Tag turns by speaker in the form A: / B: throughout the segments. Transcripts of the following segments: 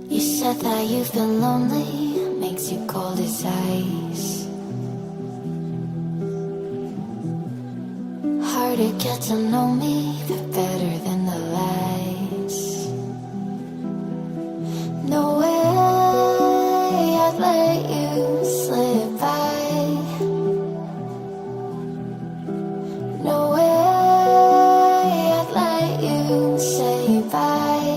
A: You said that you've been lonely, makes you cold as ice. Hard to get to know me, but better than the lies. No way I'd let you slip by. No way I'd let you say bye.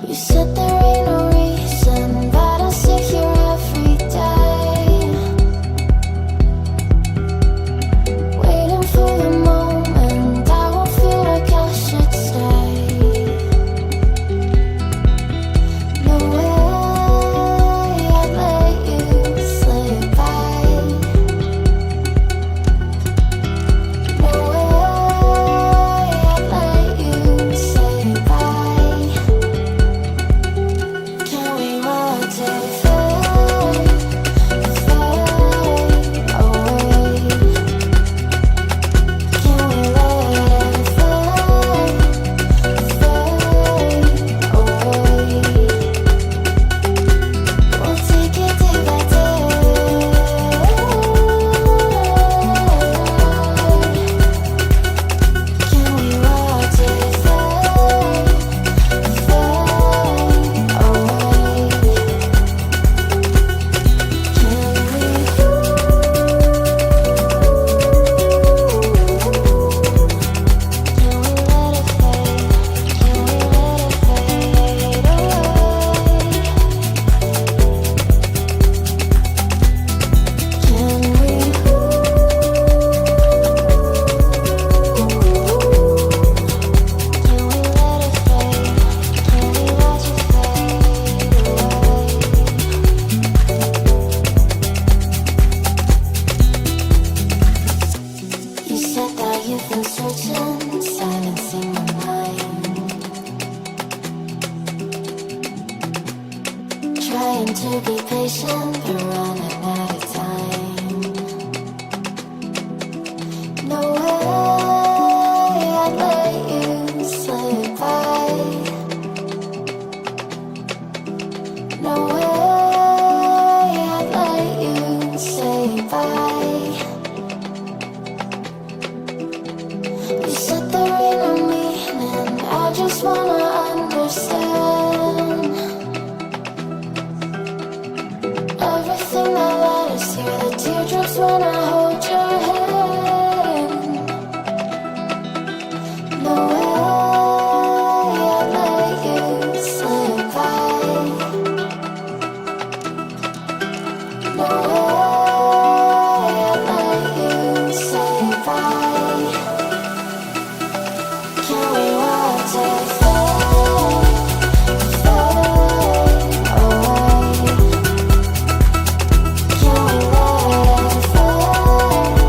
A: You said there ain't no reason, but I'll sit here every day, waiting for the moment I won't feel like I should stay. No way I'd let you slip by. No way I'd let you say bye. Can we watch it fade, fade away? Can we let it fade, fade away? We'll take it day by day. Can we watch it fade, fade away? You said that you've been searching, silencing my mind, trying to be patient, but running out of time. No way I'd let you slip by. No way I'd let you say bye. You said there ain't no meaning, I just wanna understand everything that led us here, the teardrops when I hold your hand. No way I'd let you slip by. No way I'd let you say bye. Can we watch it fade, fade away? Can we let it fade,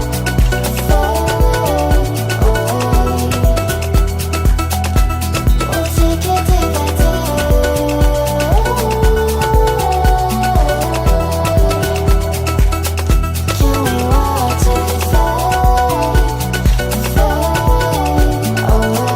A: fade away? We'll take it day by day. Can we watch it fade, fade away?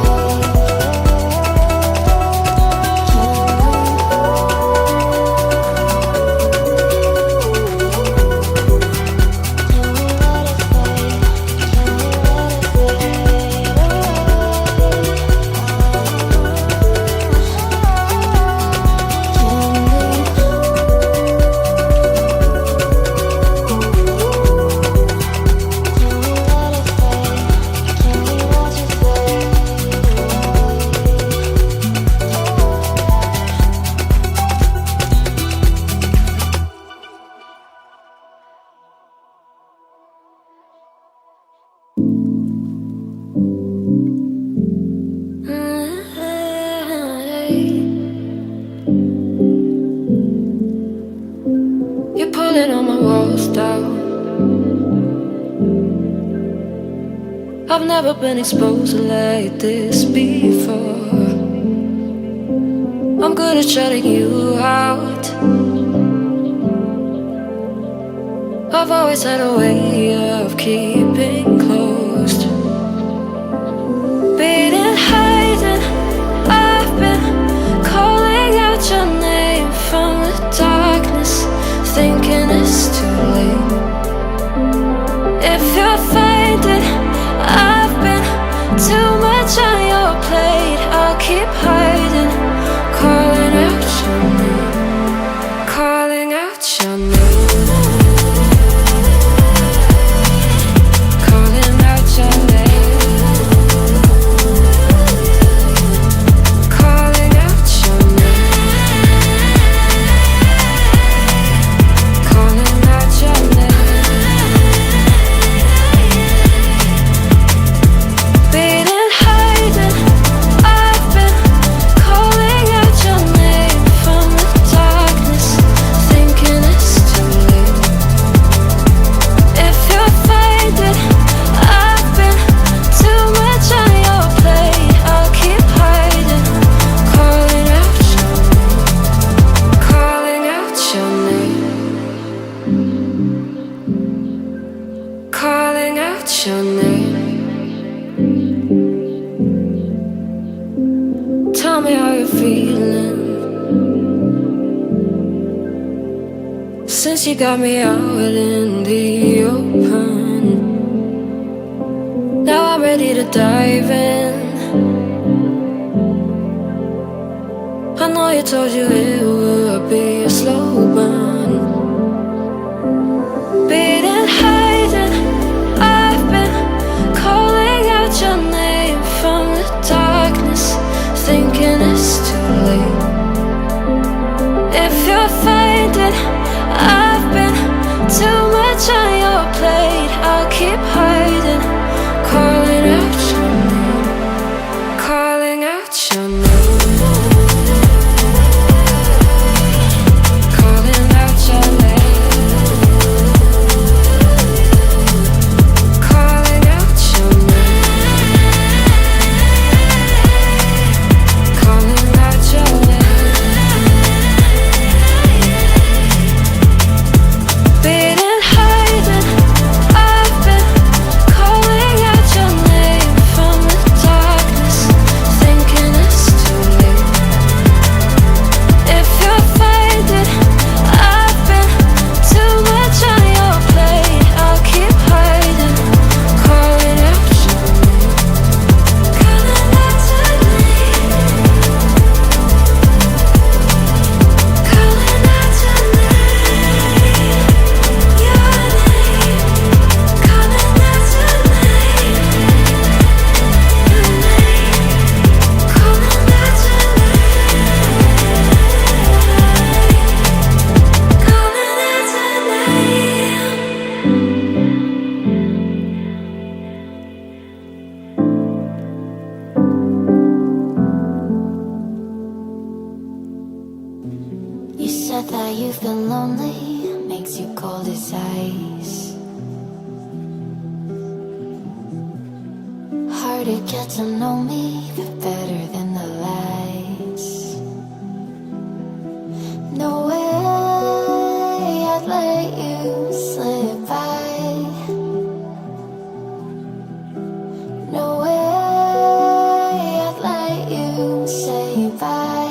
A: You're pulling on my walls down. I've never been exposed like this before. I'm good at shutting you out. I've always had a way of keeping closed, beating, hiding,
B: you're feeling. Since you got me out in the open, now I'm ready to dive in. I know you told you it would be a slow burn. Beating, hiding, I've been calling out your name from the darkness, thinking it's too late. If you're faded, I've been too much on your plate. I'll keep hiding, calling out your name, calling out your name.
A: You said that you've been lonely, makes you cold as ice. Hard to get to know me, but better than the lies. No way I'd let you slip by. No way I'd let you say bye.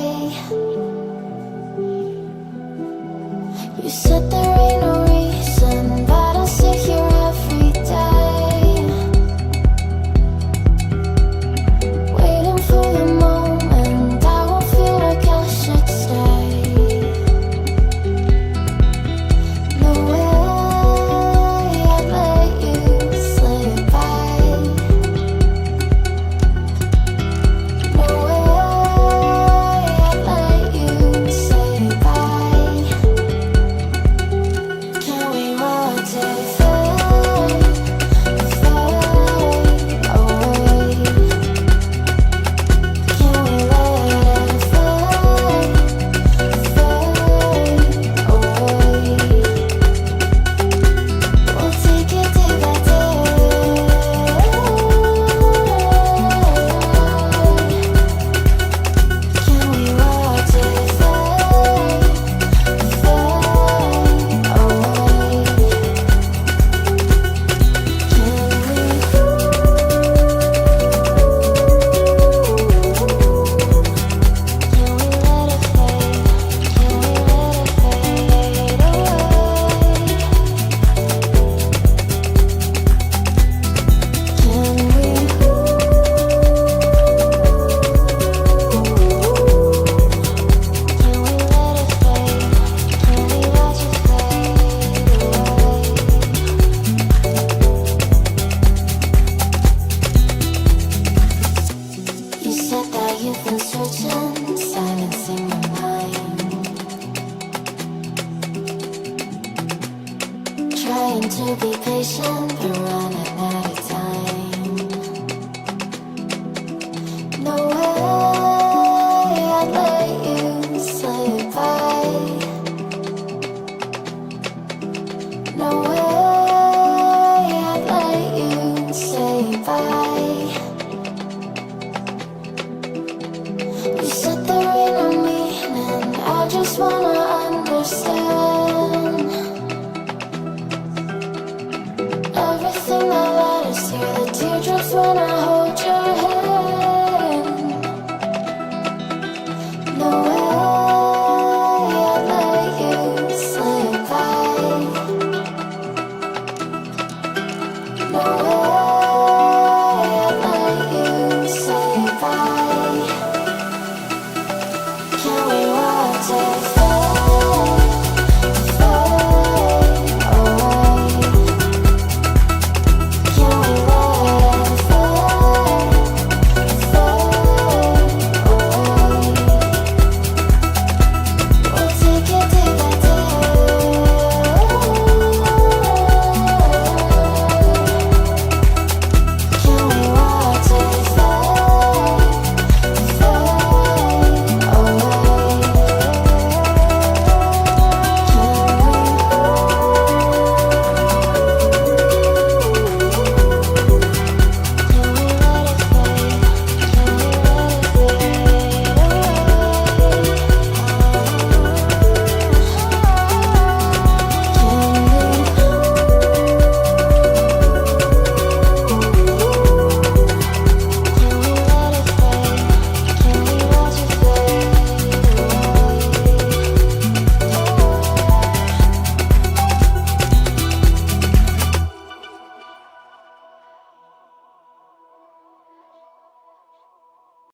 A: You said there ain't no reason, but I'll sit here every day, waiting for the moment I won't feel like I should stay. No way I'd let you slip by. No way I'd let you say bye. Can we watch it fade, fade away? Can we let it fade, fade away? We'll take it day by day. Can we watch it fade, fade away? You said that you've been searching, silencing your mind, trying to be patient, but running out of time. No way I'd let you slip by. No way I'd let you say bye. You said there ain't no meaning, I just wanna understand.